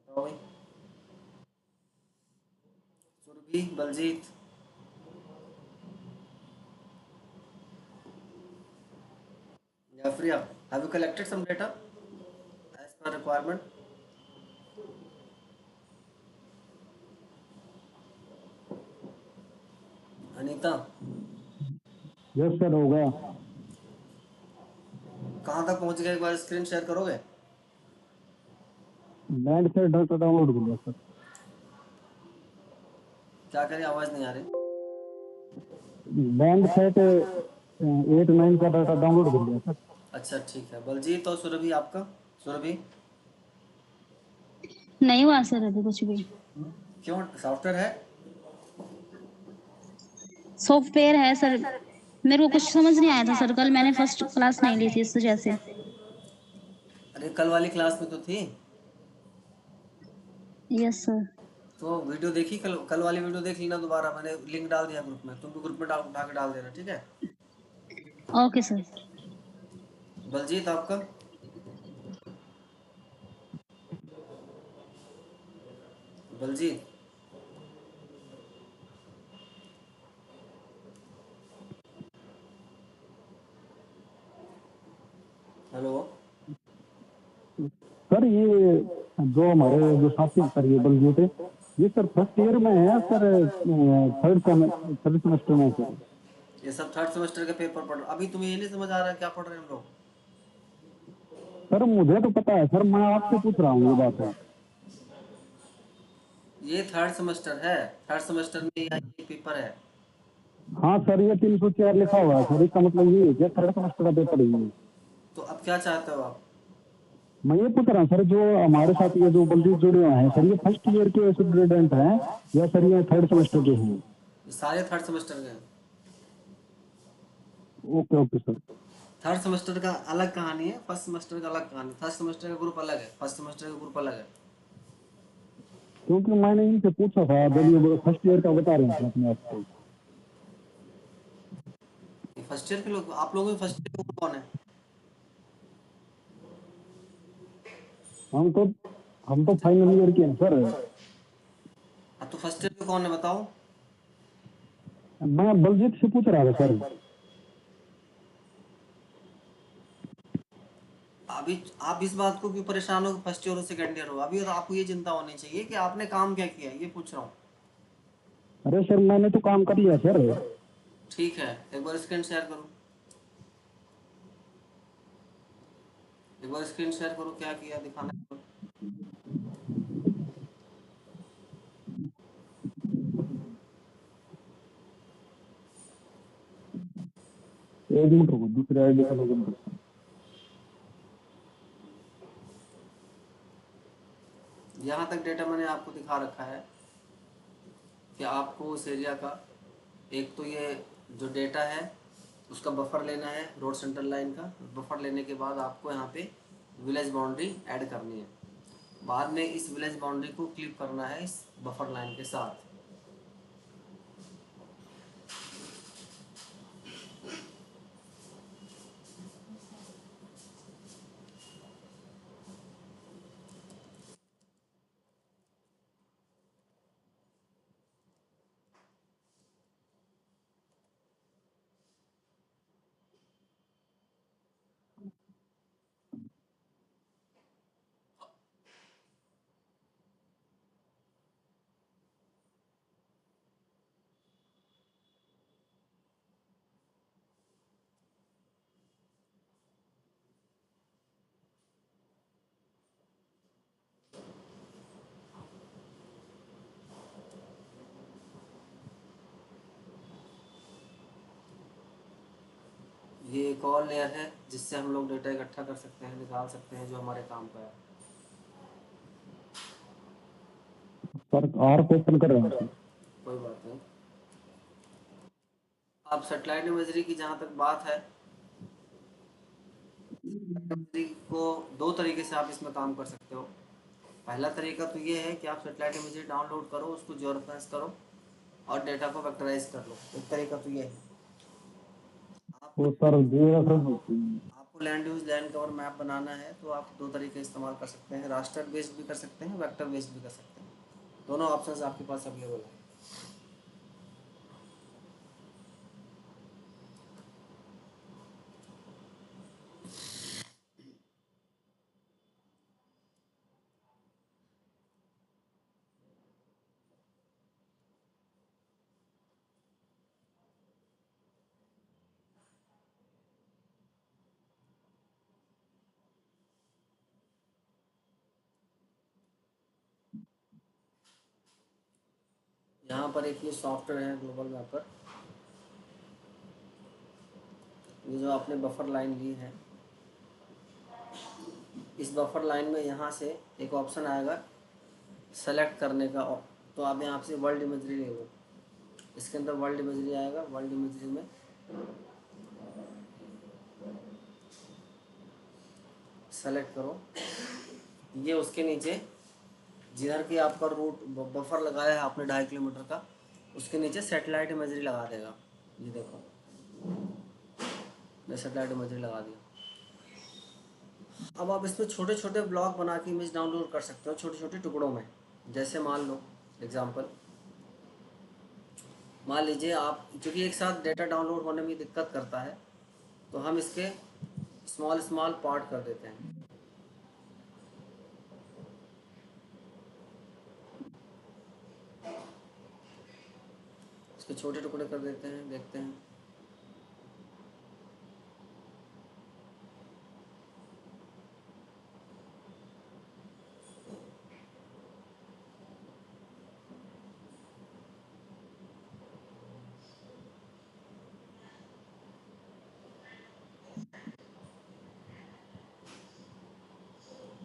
Speaker 1: बताओ भाई। Surabhi, Baljeet, Jafria, have you collected some data as per requirement? Anita,
Speaker 3: yes sir, हो गया।
Speaker 1: कहाँ तक पहुँच गए, एक बार स्क्रीन शेयर करोगे?
Speaker 3: बैंड से डाटा डाउनलोड कर लिया सर।
Speaker 1: क्या करें, आवाज़ नहीं आ रही।
Speaker 3: बैंड सेट 8-9 का डाटा डाउनलोड कर लिया सर।
Speaker 1: अच्छा ठीक है। बलजीत और सुरभि, आपका? सुरभि,
Speaker 4: नहीं हुआ सर अभी कुछ भी।
Speaker 1: क्यों, सॉफ्टवेयर है?
Speaker 4: सॉफ्टवेयर है सर, मेरे को कुछ समझ नहीं आया था सर, कल मैंने फर्स्ट क्लास नहीं ली थी इस वजह से।
Speaker 1: अरे कल वाली क्लास में तो थी।
Speaker 4: Yes sir.
Speaker 1: तो वीडियो देखी, कल वाली वीडियो देख लेना दोबारा, मैंने लिंक डाल दिया ग्रुप में, तुम भी ग्रुप में उठा के डाल देना, ठीक है।
Speaker 4: Okay sir.
Speaker 1: बलजीत, आपका? बलजीत, हेलो।
Speaker 3: सर ये जो हमारे जो साथी सर ये बलजीत है, ये सर फर्स्ट ईयर में है सर, थर्ड सेमेस्टर में सर।
Speaker 1: ये सब थर्ड सेमेस्टर के पेपर पढ़, अभी तुम्हें ये नहीं समझ आ रहा क्या पढ़ रहे हैं हम लोग?
Speaker 3: सर मुझे तो पता है सर, मैं आपसे पूछ रहा हूँ ये बात है।
Speaker 1: ये थर्ड सेमेस्टर है, थर्ड सेमेस्टर में ये पेपर है।
Speaker 3: हाँ सर, ये 304 लिखा हुआ है सर, इसका मतलब ये है कि थर्ड सेमेस्टर का पेपर है ये।
Speaker 1: तो अब क्या चाहते हो आप?
Speaker 3: मैं ये पूछ रहा हूँ सर, जो हमारे साथ ये जो बलजीत जुड़े हुए हैं सर, ये फर्स्ट ईयर के स्टूडेंट हैं या सर ये थर्ड सेमेस्टर के हैं?
Speaker 1: ये सारे थर्ड सेमेस्टर के हैं।
Speaker 3: Okay okay sir.
Speaker 1: Third semester का अलग कहानी है, फर्स्ट सेमेस्टर का अलग कहानी। थर्ड सेमेस्टर का ग्रुप अलग है, फर्स्ट सेमेस्टर का ग्रुप अलग है।
Speaker 3: क्योंकि मैंने इनसे पूछा था, जब ये फर्स्ट ईयर का बता रहे थे अपने आप को।
Speaker 1: फर्स्ट ईयर के लोग, आप लोगों में फर्स्ट ईयर के कौन है?
Speaker 3: हम तो फाइनल ईयर के हैं सर।
Speaker 1: अब तो फर्स्ट ईयर के कौन है बताओ?
Speaker 3: मैं बलजीत से पूछ रहा था सर।
Speaker 1: अभी आप इस बात को क्यों परेशान हो, फर्स्ट ईयर हो सेकंड ईयर हो? अभी तो आपको ये चिंता होनी चाहिए कि आपने काम क्या किया, ये पूछ रहा हूँ।
Speaker 3: अरे सर मैंने तो काम कर लिया सर।
Speaker 1: ठीक है, एक बार स्क्रीन शेयर करो, एक बार स्क्रीन शेयर करो, क्या किया दिखाना है।
Speaker 3: एक मिनट रुको, दूसरे आईडी का लॉगिन करता हूँ।
Speaker 1: यहाँ तक डेटा मैंने आपको दिखा रखा है कि आपको उस एरिया का, एक तो ये जो डेटा है उसका बफर लेना है, रोड सेंट्रल लाइन का बफर लेने के बाद आपको यहाँ पे विलेज बाउंड्री ऐड करनी है। बाद में इस विलेज बाउंड्री को क्लिप करना है इस बफर लाइन के साथ। ये एक और लेयर है जिससे हम लोग डेटा इकट्ठा कर सकते हैं, निकाल सकते हैं जो हमारे काम का है।
Speaker 3: सर और क्वेश्चन कर रहे हैं सर।
Speaker 1: कोई बात नहीं। अब सैटेलाइट इमेजरी की जहाँ तक बात है, इमेजरी को दो तरीके से आप इसमें काम कर सकते हो। पहला तरीका तो ये है कि आप सैटेलाइट इमेजरी डाउनलोड करो, उसको जियोरेफरेंस करो और डेटा को वेक्टराइज कर लो। एक तरीका तो ये है।
Speaker 3: वो सर जियो रेफरेंस होती है।
Speaker 1: आपको land use land cover map बनाना है तो आप दो तरीके इस्तेमाल कर सकते हैं, रास्टर बेस्ड भी कर सकते हैं, वेक्टर बेस्ड भी कर सकते हैं। दोनों ऑप्शंस आपके पास अवेलेबल है। यहाँ पर एक ये सॉफ्टवेयर है ग्लोबल मैपर, ये जो आपने बफर लाइन ली है, इस बफर लाइन में यहाँ से एक ऑप्शन आएगा सेलेक्ट करने का। तो आप यहाँ से वर्ल्ड इमेजरी ले लो, इसके अंदर वर्ल्ड इमेजरी आएगा। वर्ल्ड इमेजरी में सेलेक्ट करो, ये उसके नीचे जिधर की आपका रूट बफर लगाया है आपने 2.5 किलोमीटर का, उसके नीचे सैटेलाइट इमेजरी लगा देगा। ये देखो, मैं सैटेलाइट इमेजरी लगा दिया। अब आप इसमें छोटे छोटे ब्लॉक बना के इमेज डाउनलोड कर सकते हो, छोटे छोटे टुकड़ों में। जैसे मान लो एग्जांपल, मान लीजिए आप, क्योंकि एक साथ डेटा डाउनलोड होने में दिक्कत करता है, तो हम इसके स्मॉल स्मॉल पार्ट कर देते हैं। इसके छोटे टुकड़े कर देते हैं, देखते हैं।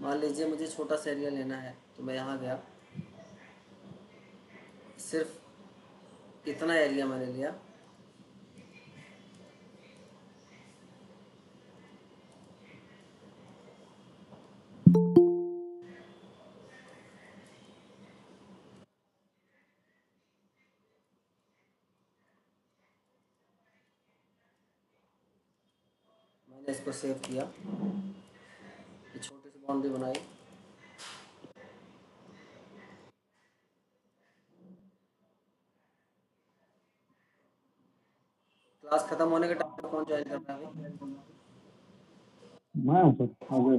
Speaker 1: मान लीजिए मुझे छोटा सा एरिया लेना है, तो मैं यहाँ गया, सिर्फ इतना एरिया मैंने लिया। मैंने इसको सेव किया, ये छोटी सी बाउंड्री बनाई। क्लास खत्म होने के टाइम पे कौन ज्वाइन कर रहा है अभी?
Speaker 3: मैं हूँ सर आगे।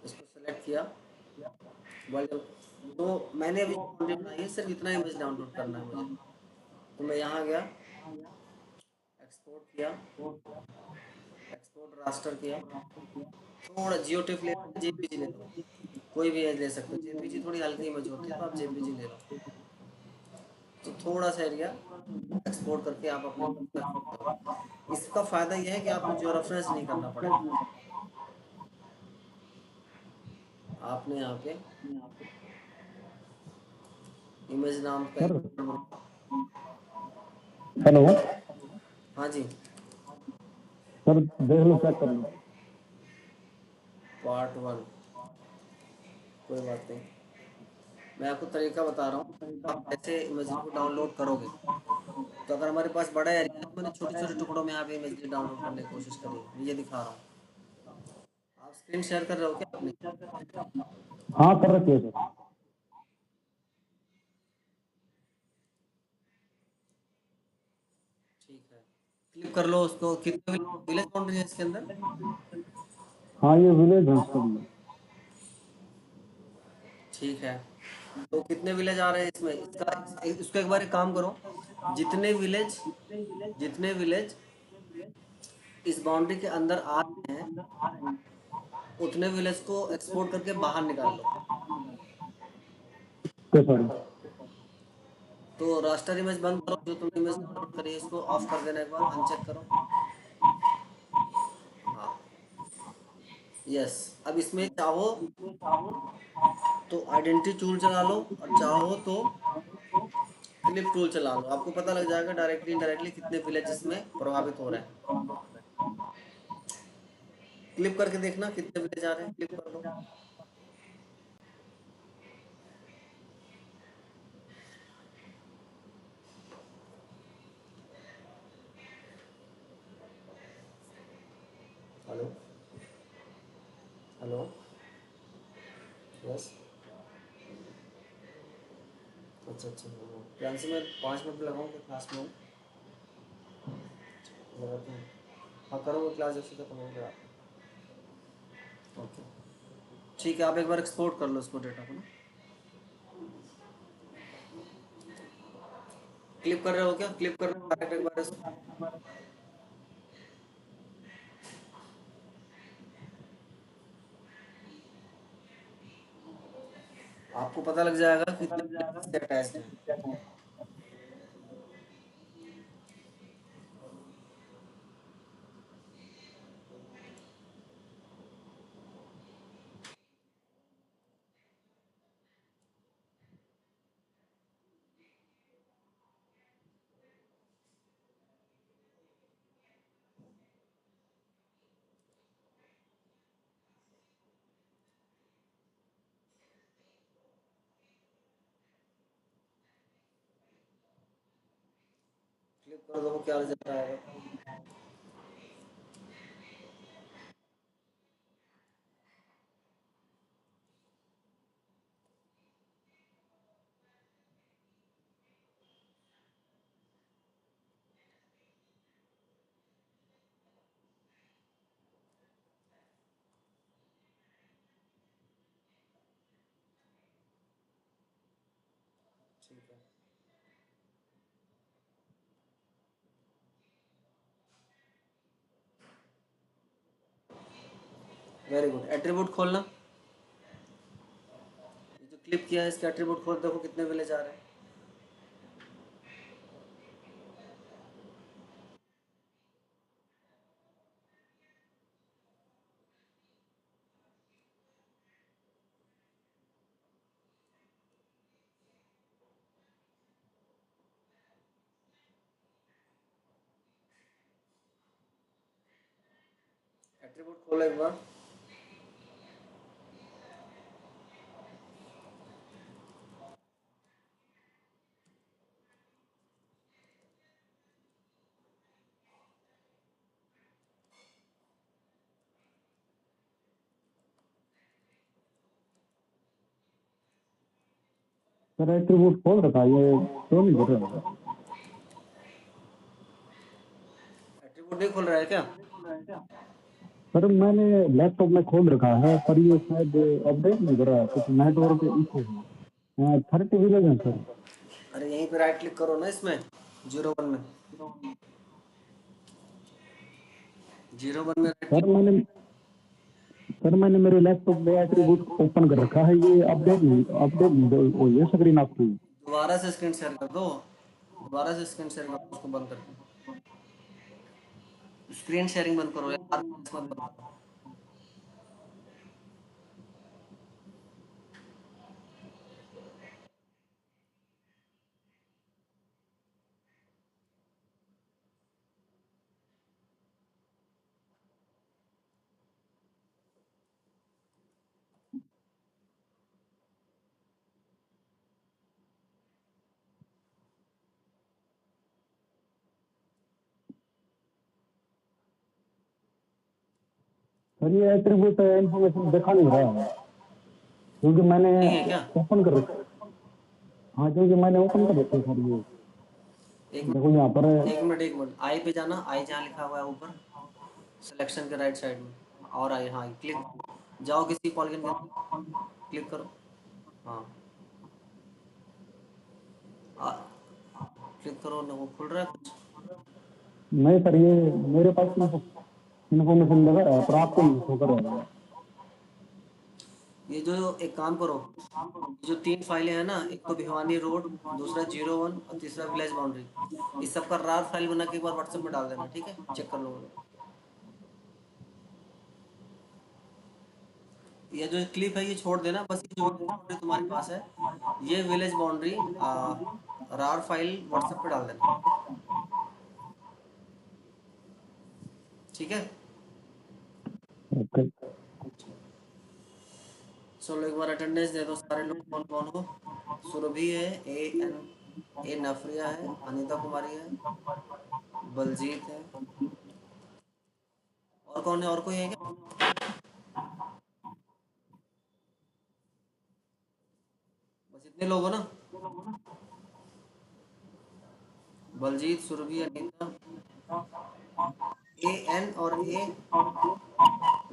Speaker 1: इसको सेलेक्ट किया, वर्ल्ड, तो मैंने अभी बाउंड्री बनाई है, सिर्फ इतना इमेज डाउनलोड करना है मुझे। तो मैं यहाँ गया, एक्सपोर्ट किया, एक्सपोर्ट रास्टर किया, थोड़ा जियो टिप ले, जेपीजी ले लो, कोई भी इमेज ले सकते हो। जेपीजी थोड़ी हल्की इमेज होती है, तो आप जेपीजी ले लो। तो थोड़ा सा एरिया एक्सपोर्ट करके आप अपने पास रख सकते हो। इसका फ़ायदा यह है कि आपको जियो रेफरेंस नहीं करना पड़ेगा। आपने यहाँ पे इमेज नाम का
Speaker 3: सर
Speaker 1: एक,
Speaker 3: हेलो
Speaker 1: हाँ जी,
Speaker 3: सर, देख लो चेक कर लो।
Speaker 1: पार्ट 1, कोई बात नहीं। मैं आपको तरीका बता रहा हूँ, आप ऐसे इमेजरी को डाउनलोड करोगे। तो अगर हमारे पास बड़ा एरिया है, तो मैंने छोटे छोटे टुकड़ों में यहाँ पे इमेजरी डाउनलोड करने की कोशिश करी है, ये दिखा रहा हूँ। आप स्क्रीन शेयर कर रहे हो क्या अपनी?
Speaker 3: हाँ कर रखिए सर।
Speaker 1: ठीक है, क्लिक कर लो उसको। कितने विलेज बाउंड्री है इसके अंदर?
Speaker 3: हाँ ये विलेज है सर ये।
Speaker 1: ठीक है, तो कितने विलेज आ रहे हैं इसमें? इसको एक बार एक काम करो, जितने विलेज जितने विलेज इस बाउंड्री के अंदर आ रहे हैं, उतने विलेज को एक्सपोर्ट करके बाहर निकाल लो।
Speaker 3: Okay sir.
Speaker 1: तो रास्टर इमेज बंद करो, जो तुमने इमेज डाउनलोड करी है इसको ऑफ कर देना, एक बार अनचेक करो। हाँ, यस। अब इसमें चाहो तो आइडेंटिटी टूल चला लो, और चाहो तो क्लिप टूल चला लो। आपको पता लग जाएगा डायरेक्टली इनडायरेक्टली कितने विलेज इसमें प्रभावित हो रहे हैं। क्लिप करके देखना कितने विलेज आ रहे हैं, क्लिप कर दो। Hello hello, yes. अच्छा अच्छा, ध्यान से, मैं 5 मिनट लगाऊँ कि क्लास में हूँ, लगाता हूँ। हाँ करूँगा, क्लास जैसे खत्म हो गया। ओके, ठीक है, आप एक बार एक्सपोर्ट कर लो इसको, डेटा को ना। क्लिप कर रहे हो क्या? क्लिप कर रहे हो डायरेक्ट एक बार इसको। आपको पता लग जाएगा कितने विलेज इससे अटैच्ड हैं। क्लिप कर दो, क्या रिजल्ट आएगा। ठीक है, वेरी गुड। एट्रीब्यूट खोलना, ये जो क्लिप किया है इसका एट्रीब्यूट खोल, देखो कितने विलेज आ रहे हैं। एट्रीब्यूट खोलो एक बार।
Speaker 3: सर एट्रीब्यूट खोल रखा है, ये तो नहीं कर रहा है।
Speaker 1: एट्रीब्यूट नहीं खोल रहा है क्या?
Speaker 3: सर मैंने लैपटॉप में खोल रखा है, पर ये शायद अपडेट नहीं कर रहा है, कुछ नेटवर्क इशू है। 30 विलेज है सर।
Speaker 1: अरे यहीं पे राइट क्लिक करो ना इसमें, 01 में, 01 में राइट
Speaker 3: सर
Speaker 1: क्लिक।
Speaker 3: मैंने मेरे लैपटॉप में एट्रीब्यूट ओपन कर रखा है, ये अपडेट नहीं हो ये स्क्रीन आपकी।
Speaker 1: दोबारा से स्क्रीन शेयर कर दो, दोबारा से स्क्रीन शेयर करो, उसको बंद करके स्क्रीन शेयरिंग बंद करो यार, मत बंद करो।
Speaker 3: सर ये एट्रीब्यूट इंफॉर्मेशन दिखा नहीं रहा है, क्योंकि मैंने
Speaker 1: नहीं है क्या?
Speaker 3: ओपन कर रखा। हाँ क्योंकि मैंने ओपन कर रखा है सर ये।
Speaker 1: एक
Speaker 3: देखो यहाँ पर
Speaker 1: मिनट, एक मिनट, आई पे जाना, आई जहाँ लिखा हुआ है ऊपर सिलेक्शन के राइट साइड में, और आई, हाँ क्लिक, जाओ किसी पॉलीगन के अंदर, क्लिक करो। हाँ, क्लिक करो ना, वो खुल रहा है कुछ।
Speaker 3: नहीं सर, ये मेरे पास इन्फॉर्मेशन लगा रहा है, पर आपको नहीं शो कर रहा है।
Speaker 1: ये जो एक काम करो, जो 3 फाइलें हैं ना, एक तो भिवानी रोड, दूसरा 01 और तीसरा विलेज बाउंड्री, इस सब का रार फाइल बना के एक बार व्हाट्सएप में डाल देना, ठीक है, चेक कर लो। ये जो क्लिप है ये छोड़ देना, बस ये जो बाउंड्री तुम्हारे पास है, ये village boundary RAR file WhatsApp पे डाल देना, ठीक है।
Speaker 3: ओके।
Speaker 1: चलो एक बार अटेंडेंस दे दो सारे लोग, कौन कौन हो। सुरभि है, ए नफरिया है, अनीता कुमारी है, बलजीत है, और कौन है, और कोई है क्या? बस इतने लोग हो ना? बलजीत, सुरभि, अनीता, एन और ए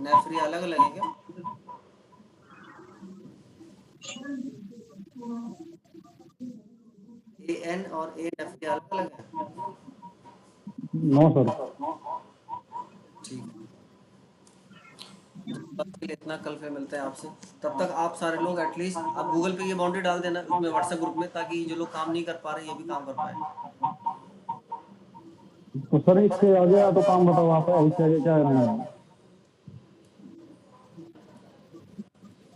Speaker 1: नफरिया अलग अलग है क्या? एन और ए नफरिया अलग अलग है?
Speaker 3: No sir.
Speaker 1: ठीक है, बस के लिए इतना, कल फिर मिलते हैं आपसे। तब तक आप सारे लोग एटलीस्ट आप गूगल पे ये बाउंड्री डाल देना उसमें व्हाट्सएप ग्रुप में, ताकि जो लोग काम नहीं कर पा रहे ये भी काम कर पाए।
Speaker 3: तो सर इससे आगे तो काम बताओ आप, इससे आगे क्या करना है?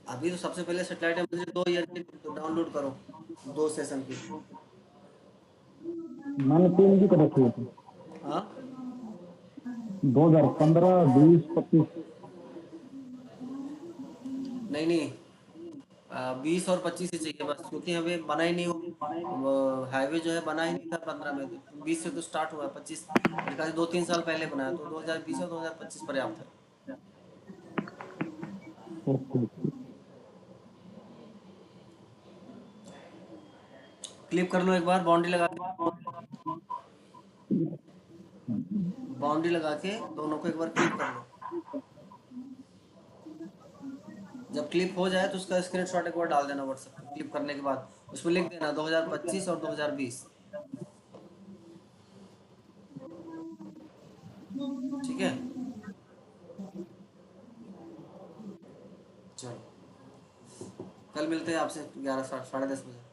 Speaker 1: अभी तो सबसे पहले सेटेलाइट एमएलसी 2 ईयर की डाउनलोड करो, 2 सेशन की।
Speaker 3: मैंने 3 की कर रखी थी,
Speaker 1: हाँ
Speaker 3: 2015, 20, 25।
Speaker 1: नहीं नहीं, 20 और 25 ही चाहिए बस, क्योंकि हमें बना ही नहीं, वो हाईवे जो है बना ही नहीं था 15 में, तो 20 से तो स्टार्ट हुआ है, 25 मेरे ख्याल से 2-3 साल पहले बनाया, तो 2020 और 2025 पर्याप्त है।
Speaker 3: ओके।
Speaker 1: क्लिप कर लो एक बार, बाउंड्री लगा के दोनों को एक बार क्लिप कर लो। जब क्लिप हो जाए तो उसका स्क्रीनशॉट एक बार डाल देना व्हाट्सएप पे, क्लिप करने के बाद उसमें लिख देना 2025 और 2020, ठीक है। चलो कल मिलते हैं आपसे 11 साढ़े 10 बजे।